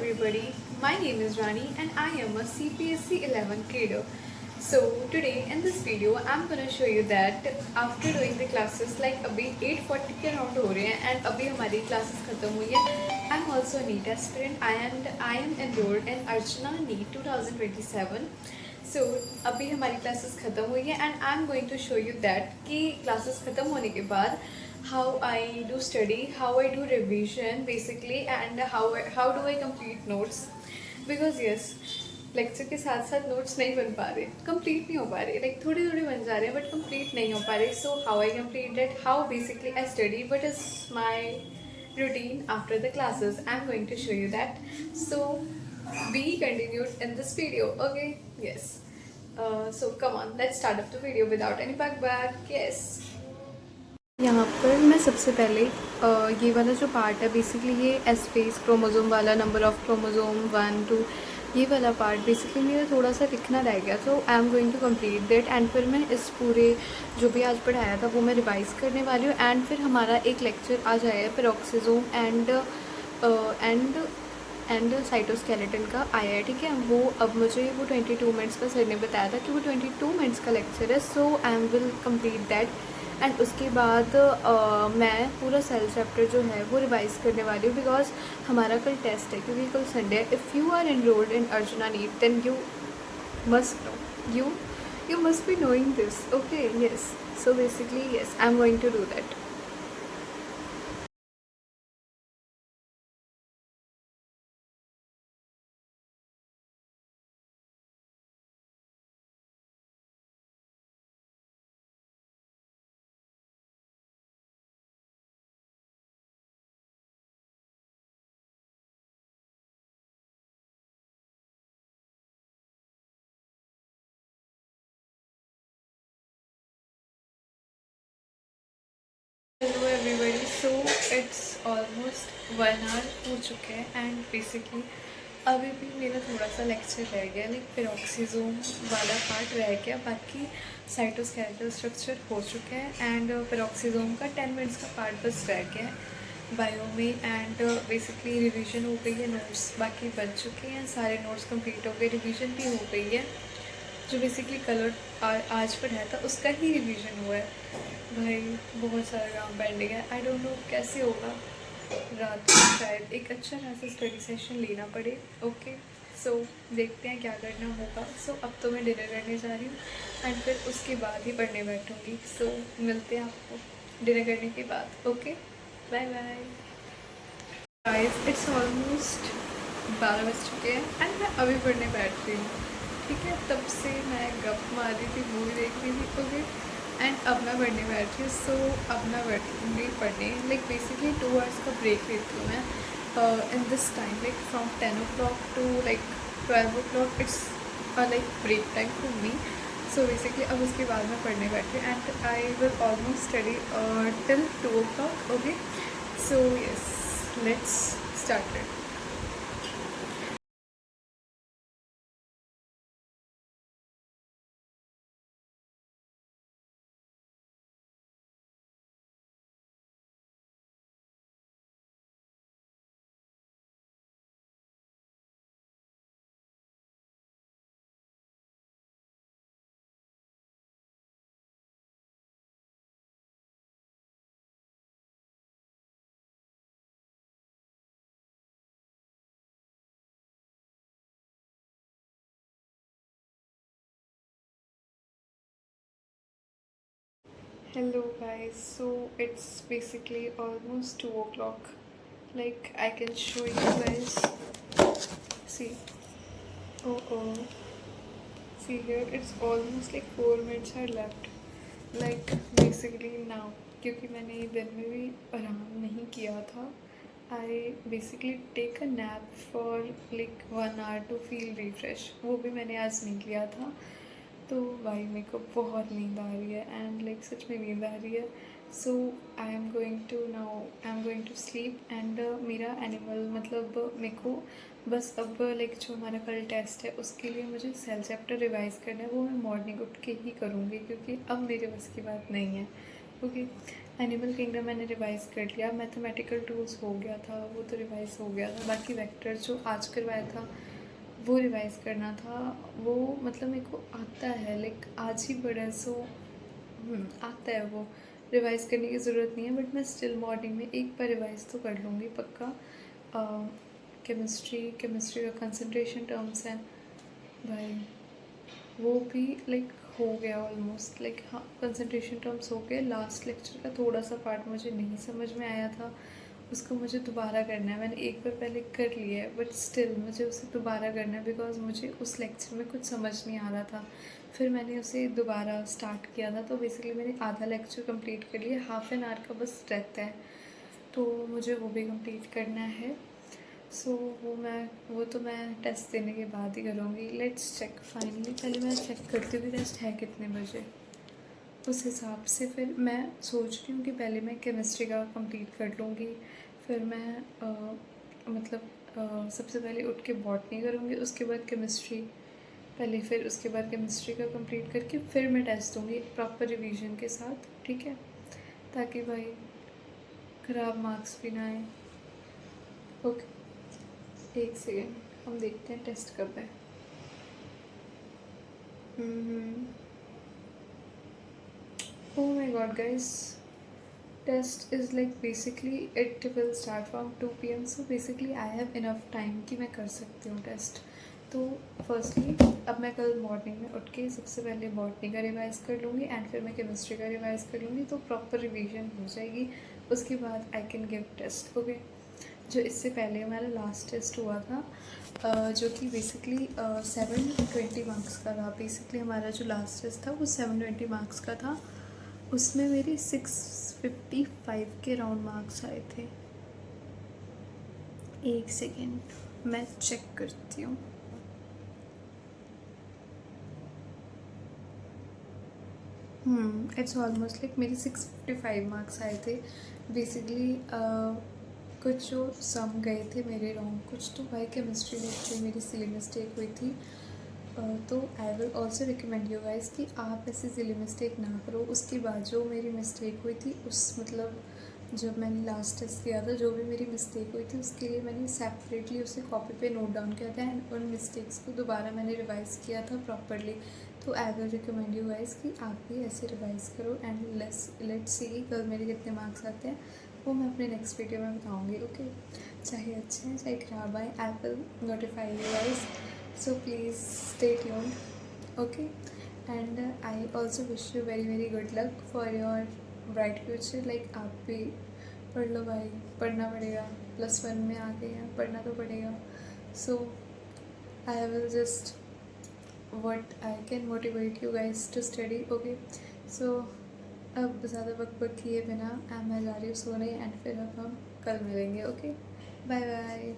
everybody, my name is Rani and I am a CPSC 11 grader. So today in this video I'm gonna show you that after doing the classes like अभी 8:40 के around हो रहे हैं and अभी हमारी classes खत्म हुई है. I'm also a NEET aspirant and I am enrolled in Archana NEET 2027. So अभी हमारी classes खत्म हुई है and I'm going to show you that कि classes खत्म होने के बाद how I do study, how I do revision basically, and how do I complete notes. Because yes, lecture के साथ साथ नोट्स नहीं बन पा रहे, कंप्लीट नहीं हो पा रहे, लाइक थोड़े थोड़े बन जा रहे हैं बट कंप्लीट नहीं हो पा रहे. So how I complete that, how basically I study, what is my routine after the classes. I'm going to show you that. So be continued in this video. Okay, yes. So come on, let's start up the video without any back. Yes. यहाँ पर मैं सबसे पहले ये वाला जो part है basically ये एस फेस क्रोमोज़ोम वाला, नंबर ऑफ़ क्रोमोज़ोम 1 2, ये वाला पार्ट बेसिकली मेरा थोड़ा सा लिखना रह गया. तो I am going to complete that and फिर मैं इस पूरे जो भी आज पढ़ाया था वो मैं रिवाइज़ करने वाली हूँ. एंड फिर हमारा एक लेक्चर आज आया है पेरोक्सिसोम एंड साइटोस्केलेटन का आया है. ठीक है, वो अब मुझे वो 22 मिनट्स का सर ने बताया था कि वो 22 मिनट्स का लेक्चर है. So I am will complete that and उसके बाद मैं पूरा सेल चैप्टर जो है वो रिवाइज़ करने वाली हूँ बिकॉज हमारा कल टेस्ट है, क्योंकि कल संडे है. If you are enrolled in Archana NEET then you must know, you must be knowing this. Okay, yes. So basically yes, I'm going to do that. Hello everybody. So it's almost 1 hour हो चुके हैं and basically अभी भी मेरा थोड़ा सा lecture रह गया, लाइक पेरोक्सिसोम वाला पार्ट रह गया. बाकी साइटोस्केलेटल स्ट्रक्चर हो चुके हैं एंड पेरोक्सिसोम का 10 मिनट्स का पार्ट बस रह गया है बायो में. एंड बेसिकली रिवीजन हो गई है, नोट्स बाकी बन चुके हैं, सारे नोट्स कंप्लीट हो गए, रिवीजन भी हो गई है. जो बेसिकली कलर आज पढ़ाया था उसका ही रिवीजन हुआ है. भाई बहुत सारा काम पेंडिंग है. आई डोंट नो कैसे होगा, रात को शायद एक अच्छा खासा स्टडी सेशन लेना पड़े. ओके, सो देखते हैं क्या करना होगा. सो अब तो मैं डिनर करने जा रही हूँ एंड फिर उसके बाद ही पढ़ने बैठूँगी. सो मिलते हैं आपको डिनर करने के बाद. Okay, bye bye guys. It's almost 12 बज चुके हैं एंड मैं अभी पढ़ने बैठ रही हूँ. ठीक है, तब से मैं गप मार रही थी, मूवी देख रही थी. ओके, एंड अब मैं पढ़ने बैठ रही हूँ. सो अब मैं बैठूँगी पढ़ने. लाइक बेसिकली 2 hours का ब्रेक लेती हूँ मैं in this time, like from 10 o'clock to like 12 o'clock. It's like break time for me. So basically अब उसके बाद मैं पढ़ने बैठी हूँ and I will almost study till 2 o'clock. Okay, so yes, let's start it. Hello guys, so it's basically almost 2 o'clock. Like I can show you guys. See, oh, see here, it's almost like 4 minutes are left. Like basically now, क्योंकि मैंने दिन में भी आराम नहीं किया था, I basically take a nap for like 1 hour to feel refresh. वो भी मैंने आज नहीं किया था. तो भाई मेरे को बहुत नींद आ रही है एंड लाइक सच में नींद आ रही है. So I am going to sleep and मेरा एनिमल मतलब मेरे को बस अब लाइक जो हमारा कल टेस्ट है उसके लिए मुझे सेल चैप्टर रिवाइज़ करना है, वो मैं मॉर्निंग उठ के ही करूँगी क्योंकि अब मेरे बस की बात नहीं है. ओके, एनिमल किंगडम मैंने रिवाइज़ कर लिया, मैथमेटिकल टूल्स हो गया था, वो तो रिवाइज़ हो गया था। बाकी वेक्टर जो आज करवाया था वो रिवाइज़ करना था। वो मतलब मेरे को आता है, लाइक आज ही पढ़ा, सो आता है वो, रिवाइज़ करने की ज़रूरत नहीं है। बट मैं स्टिल मॉर्निंग में एक बार रिवाइज़ तो कर लूँगी पक्का। केमिस्ट्री का कंसंट्रेशन टर्म्स हैं भाई, वो भी लाइक हो गया ऑलमोस्ट, लाइक हाँ कंसंट्रेशन टर्म्स हो गए। लास्ट लेक्चर का थोड़ा सा पार्ट मुझे नहीं समझ में आया था, उसको मुझे दोबारा करना है। मैंने एक बार पहले कर लिया है बट स्टिल मुझे उसे दोबारा करना है, बिकॉज मुझे उस लेक्चर में कुछ समझ नहीं आ रहा था। फिर मैंने उसे दोबारा स्टार्ट किया था, तो बेसिकली मैंने आधा लेक्चर कंप्लीट कर लिया, हाफ एन आवर का बस रहता है, तो मुझे वो भी कंप्लीट करना है। सो वो तो मैं टेस्ट देने के बाद ही करूँगी। लेट्स चेक फाइनली, पहले मैं चेक करती हूँ कि टेस्ट है कितने बजे, उस हिसाब से फिर मैं सोच रही हूँ कि पहले मैं केमिस्ट्री का कंप्लीट कर लूँगी, फिर मैं सबसे पहले उठ के बॉटनी करूँगी, उसके बाद केमिस्ट्री पहले, फिर उसके बाद केमिस्ट्री का कंप्लीट करके फिर मैं टेस्ट दूँगी प्रॉपर रिवीजन के साथ, ठीक है, ताकि भाई ख़राब मार्क्स भी ना आए। ओके, एक सेकेंड, हम देखते हैं टेस्ट कब है। Oh my god, guys. Test is like basically it will start from 2 p.m. So basically I have enough time कि मैं कर सकती हूँ टेस्ट। तो फर्स्टली अब मैं कल मॉर्निंग में उठ के सबसे पहले बॉटनी का रिवाइज़ कर लूँगी एंड फिर मैं केमिस्ट्री का रिवाइज़ कर लूँगी, तो प्रॉपर रिवीजन हो जाएगी। उसके बाद I can give test. Okay, जो इससे पहले हमारा लास्ट टेस्ट हुआ था जो कि बेसिकली 720 मार्क्स का था। बेसिकली हमारा जो लास्ट टेस्ट था वो 720 मार्क्स का था, उसमें मेरे 655 के राउंड मार्क्स आए थे। एक सेकेंड मैं चेक करती हूँ। इट्स ऑलमोस्ट लाइक मेरे 655 मार्क्स आए थे। बेसिकली कुछ जो सम गए थे मेरे रॉन्ग, कुछ तो भाई केमिस्ट्री में मेरी सिली मिस्टेक हुई थी। तो I will also recommend you guys कि आप ऐसे सिली मिस्टेक ना करो। उसके बाद जो मेरी मिस्टेक हुई थी, उस मतलब जब मैंने लास्ट टेस्ट किया था, जो भी मेरी मिस्टेक हुई थी उसके लिए मैंने सेपरेटली उसे कॉपी पे नोट डाउन किया था एंड उन मिस्टेक्स को दोबारा मैंने रिवाइज़ किया था प्रॉपरली। तो I will recommend you guys कि आप भी ऐसे रिवाइज़ करो एंड लेट्स सी कि कल मेरे कितने मार्क्स आते हैं, वो मैं अपने नेक्स्ट वीडियो में बताऊँगी। ओके, चाहे अच्छे हैं चाहे ख़राब आए, I will notify you guys, so please stay tuned. Okay, and I also wish you very very good luck for your bright future. Like आप भी पढ़ लो भाई, पढ़ना पड़ेगा, +1 में आ गए हैं, पढ़ना तो पड़ेगा। So I will just what I can motivate you guys to study. Okay, so अब ज़्यादा बक किए बिना मैं जा रही हूँ सोने एंड फिर अब हम कल मिलेंगे। Okay, bye bye.